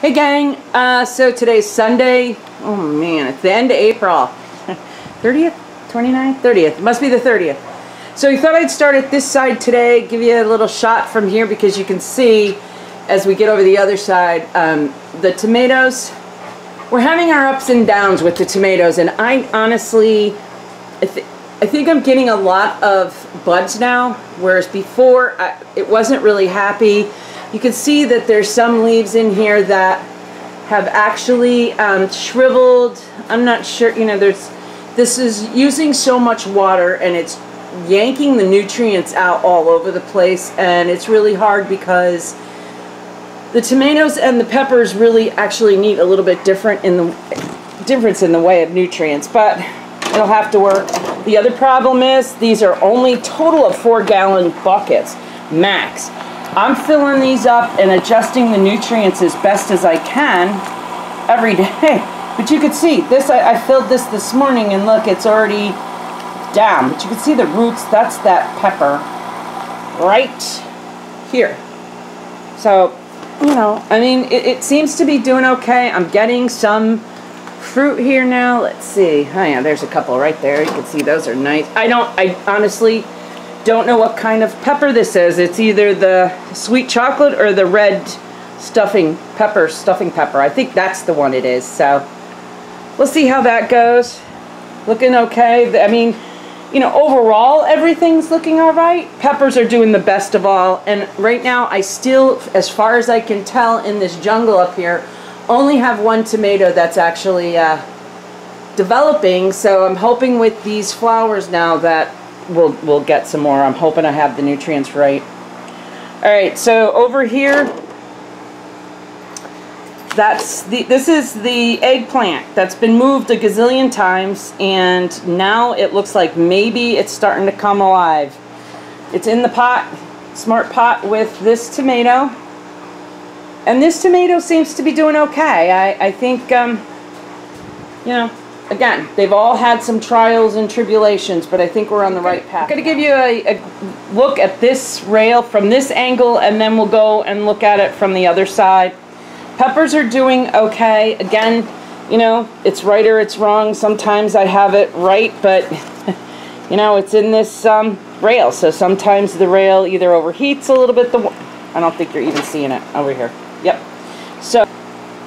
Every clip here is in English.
Hey gang, so today's Sunday. Oh man, it's the end of April. 30th? 29th? 30th. It must be the 30th. So we thought I'd start at this side today, give you a little shot from here because you can see as we get over the other side, the tomatoes. We're having our ups and downs with the tomatoes, and I honestly, I think I'm getting a lot of buds now, whereas before it wasn't really happy. You can see that there's some leaves in here that have actually shriveled. I'm not sure, you know, this is using so much water and it's yanking the nutrients out all over the place, and it's really hard because the tomatoes and the peppers really actually need a little bit difference in the way of nutrients, but it'll have to work. The other problem is these are only total of 4-gallon buckets max. I'm filling these up and adjusting the nutrients as best as I can every day. But you can see this, I filled this morning, and look, it's already down. But you can see the roots, that's that pepper right here. So, you know, I mean, it seems to be doing okay. I'm getting some fruit here now. Let's see. Oh yeah, there's a couple right there. You can see those are nice. I honestly don't know what kind of pepper this is. It's either the sweet chocolate or the red stuffing pepper. I think that's the one it is. So we'll see how that goes. Looking okay. I mean, you know, overall everything's looking all right. Peppers are doing the best of all, and right now I still, as far as I can tell in this jungle up here, only have one tomato that's actually developing. So I'm hoping with these flowers now that we'll get some more. I'm hoping I have the nutrients right. Alright, so over here, this is the eggplant that's been moved a gazillion times, and now it looks like maybe it's starting to come alive. It's in the pot, smart pot, with this tomato, and this tomato seems to be doing okay. I think, you know, again, they've all had some trials and tribulations, but I think we're on the right path. I'm going to give you a look at this rail from this angle, and then we'll go and look at it from the other side. Peppers are doing okay. Again, you know, it's right or it's wrong. Sometimes I have it right, but, you know, it's in this rail. So sometimes the rail either overheats a little bit. I don't think you're even seeing it over here. Yep. So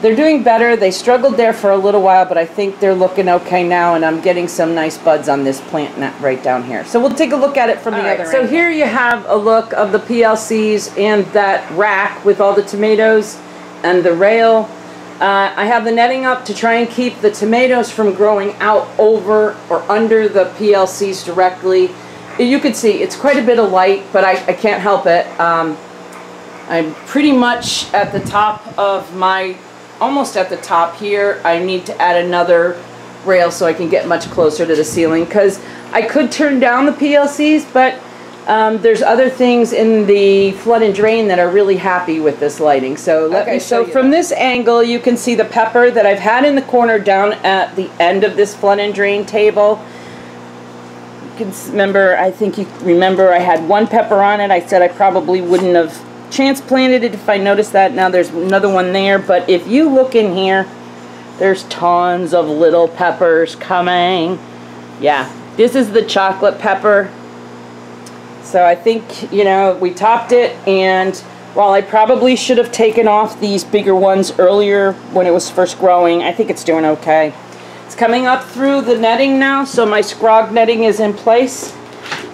they're doing better. They struggled there for a little while, but I think they're looking okay now, and I'm getting some nice buds on this plant right down here. So we'll take a look at it from the other end. So here you have a look of the PLCs and that rack with all the tomatoes and the rail. I have the netting up to try and keep the tomatoes from growing out over or under the PLCs directly. You can see it's quite a bit of light, but I can't help it. I'm pretty much at the top of my, almost at the top here. I need to add another rail so I can get much closer to the ceiling, because I could turn down the PLCs, but there's other things in the flood and drain that are really happy with this lighting. So so from this angle you can see the pepper that I've had in the corner down at the end of this flood and drain table. You can remember, I think you remember I had one pepper on it. I said I probably wouldn't have transplanted it if I noticed that. Now there's another one there, but if you look in here, there's tons of little peppers coming. Yeah, this is the chocolate pepper. So I think, you know, we topped it, and while I probably should have taken off these bigger ones earlier when it was first growing, I think it's doing okay. It's coming up through the netting now, so my scrog netting is in place.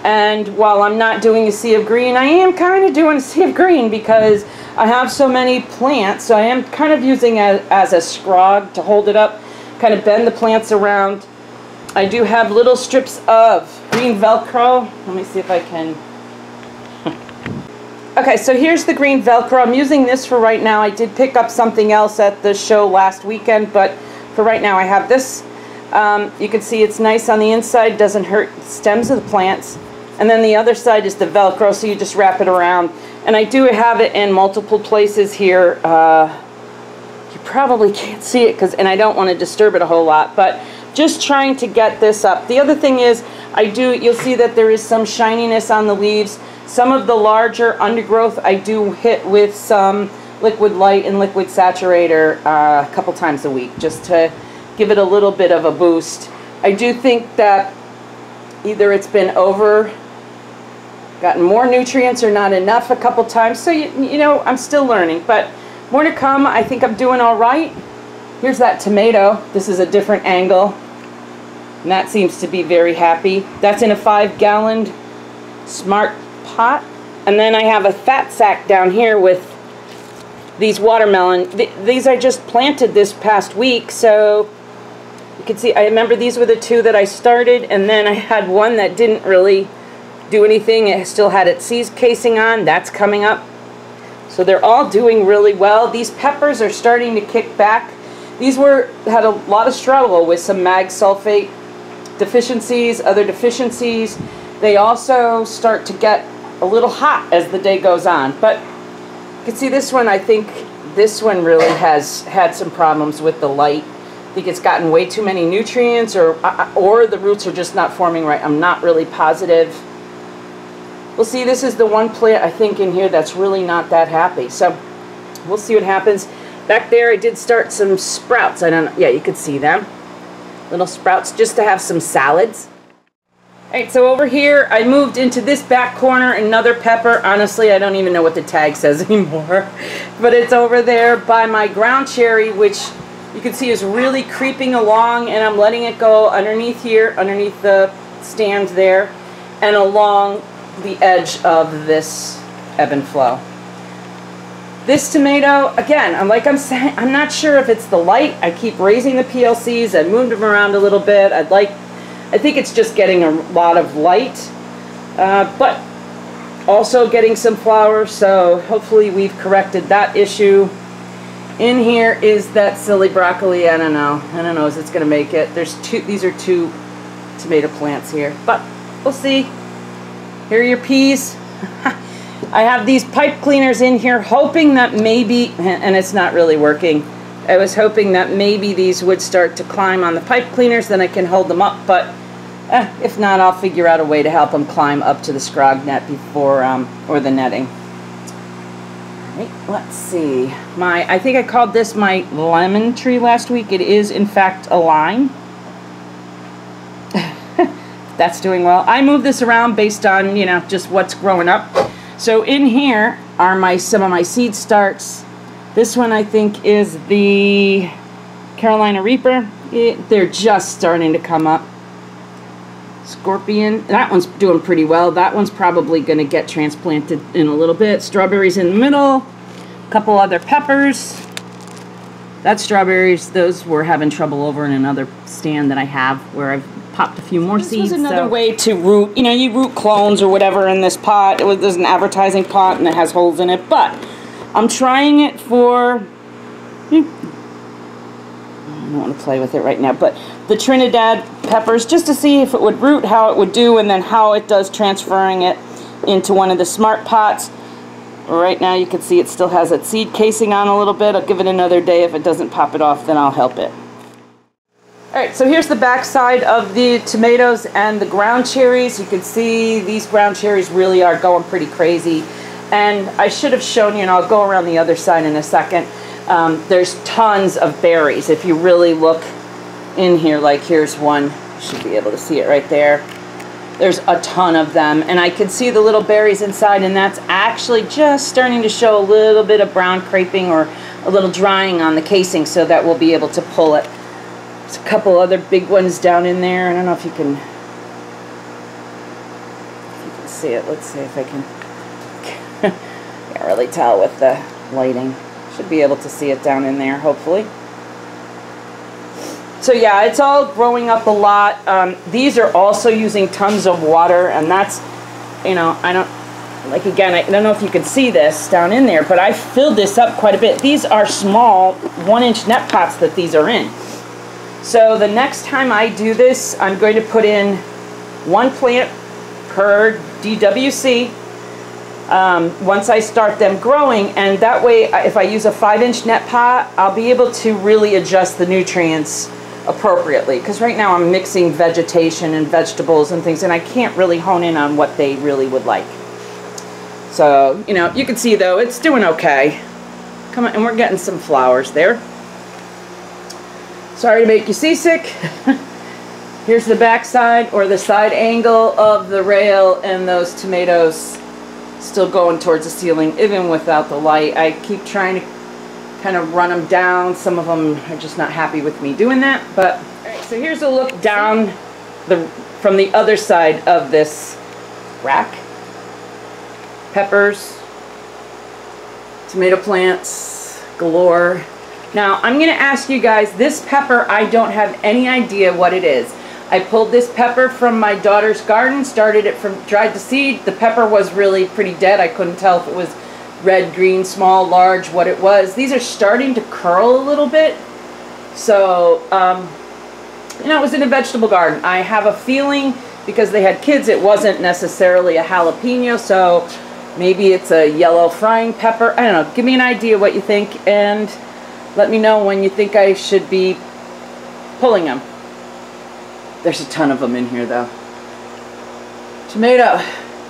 And while I'm not doing a sea of green, I am kind of doing a sea of green because I have so many plants. So I am kind of using it as a scrog to hold it up, kind of bend the plants around. I do have little strips of green Velcro. Let me see if I can. Okay, so here's the green Velcro. I'm using this for right now. I did pick up something else at the show last weekend, but for right now I have this. You can see it's nice on the inside, doesn't hurt the stems of the plants. And then the other side is the Velcro, so you just wrap it around. And I do have it in multiple places here. You probably can't see it, and I don't want to disturb it a whole lot, but just trying to get this up. The other thing is, you'll see that there is some shininess on the leaves. Some of the larger undergrowth I do hit with some liquid light and liquid saturator a couple times a week, just to give it a little bit of a boost. I do think that either it's been gotten more nutrients or not enough a couple times. So, you know, I'm still learning, but more to come. I think I'm doing all right. Here's that tomato. This is a different angle. And that seems to be very happy. That's in a 5-gallon smart pot. And then I have a fat sack down here with these watermelon. These I just planted this past week, so you can see, I remember these were the 2 that I started, and then I had one that didn't really do anything. It still had its seed casing on. That's coming up. So they're all doing really well. These peppers are starting to kick back. These had a lot of struggle with some mag sulfate deficiencies, other deficiencies. They also start to get a little hot as the day goes on. But you can see this one, I think this one really has had some problems with the light. I think it's gotten way too many nutrients, or the roots are just not forming right. I'm not really positive. We'll see. This is the one plant I think in here that's really not that happy. So we'll see what happens. Back there I did start some sprouts. I don't know. Yeah, you could see them. Little sprouts just to have some salads. Alright, so over here I moved into this back corner another pepper. Honestly, I don't even know what the tag says anymore. But it's over there by my ground cherry, which you can see is really creeping along, and I'm letting it go underneath here, underneath the stand there, and along the edge of this ebb and flow. This tomato, again, I'm saying, I'm not sure if it's the light. I keep raising the PLCs. I moved them around a little bit. I think it's just getting a lot of light, but also getting some flowers. So hopefully we've corrected that issue. In here is that silly broccoli. I don't know if it's going to make it. These are 2 tomato plants here, but we'll see. Here are your peas. I have these pipe cleaners in here, hoping that maybe, and it's not really working, I was hoping that maybe these would start to climb on the pipe cleaners, then I can hold them up, but if not, I'll figure out a way to help them climb up to the scrog net before, or the netting. Alright, let's see. I think I called this my lemon tree last week. It is, in fact, a lime. That's doing well. I move this around based on, you know, just what's growing up. So in here are some of my seed starts. This one I think is the Carolina Reaper. They're just starting to come up. Scorpion, that one's doing pretty well. That one's probably going to get transplanted in a little bit. Strawberries in the middle. A couple other peppers. That's strawberries. Those were having trouble over in another stand that I have where I've popped a few more seeds. This was another way to root, you know, you root clones or whatever in this pot. There's an advertising pot and it has holes in it, but I'm trying it for, I don't want to play with it right now, but the Trinidad peppers, just to see if it would root, how it would do, and then how it does transferring it into one of the smart pots. Right now you can see it still has its seed casing on a little bit. I'll give it another day. If it doesn't pop it off, then I'll help it. Alright, so here's the back side of the tomatoes and the ground cherries. You can see these ground cherries really are going pretty crazy. And I should have shown you, and I'll go around the other side in a second, there's tons of berries. If you really look in here, like here's one, you should be able to see it right there. There's a ton of them, and I can see the little berries inside, and that's actually just starting to show a little bit of brown creping or a little drying on the casing, so that we'll be able to pull it. There's a couple other big ones down in there. I don't know if you can see it. Let's see if I can. Can't really tell with the lighting. Should be able to see it down in there, hopefully. So yeah, it's all growing up a lot. These are also using tons of water, and that's, you know, I don't know if you can see this down in there, but I filled this up quite a bit. These are small 1-inch net pots that these are in. So the next time I do this, I'm going to put in 1 plant per DWC once I start them growing, and that way if I use a 5-inch net pot, I'll be able to really adjust the nutrients appropriately, because right now I'm mixing vegetation and vegetables and things, and I can't really hone in on what they really would like. So, you know, you can see though, it's doing okay. Come on, and we're getting some flowers there. Sorry to make you seasick. Here's the back side, or the side angle of the rail, and those tomatoes still going towards the ceiling even without the light. I keep trying to kind of run them down. Some of them are just not happy with me doing that. But all right, so here's a look down from the other side of this rack. Peppers, tomato plants galore. Now I'm going to ask you guys, this pepper, I don't have any idea what it is. I pulled this pepper from my daughter's garden, started it from dried to seed. The pepper was really pretty dead. I couldn't tell if it was red, green, small, large, what it was. These are starting to curl a little bit. So, you know, it was in a vegetable garden. I have a feeling, because they had kids, it wasn't necessarily a jalapeno, so maybe it's a yellow frying pepper. I don't know. Give me an idea what you think, and let me know when you think I should be pulling them. There's a ton of them in here, though. Tomato.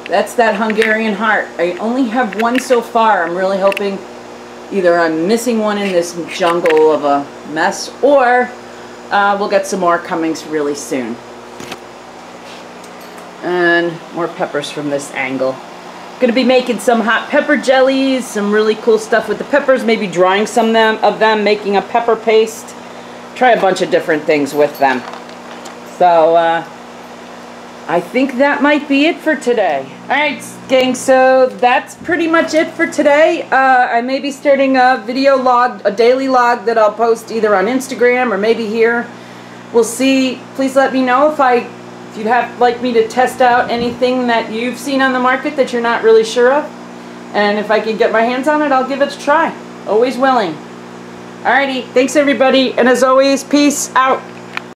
That's that Hungarian heart. I only have one so far. I'm really hoping either I'm missing one in this jungle of a mess, or we'll get some more coming really soon. And more peppers from this angle. Gonna be making some hot pepper jellies, some really cool stuff with the peppers, maybe drying some of them, making a pepper paste. Try a bunch of different things with them. So, I think that might be it for today. Alright, gang, so that's pretty much it for today. I may be starting a video log, a daily log that I'll post either on Instagram or maybe here. We'll see. Please let me know if you'd like me to test out anything that you've seen on the market that you're not really sure of. And if I can get my hands on it, I'll give it a try. Always willing. Alrighty, thanks everybody, and as always, peace out.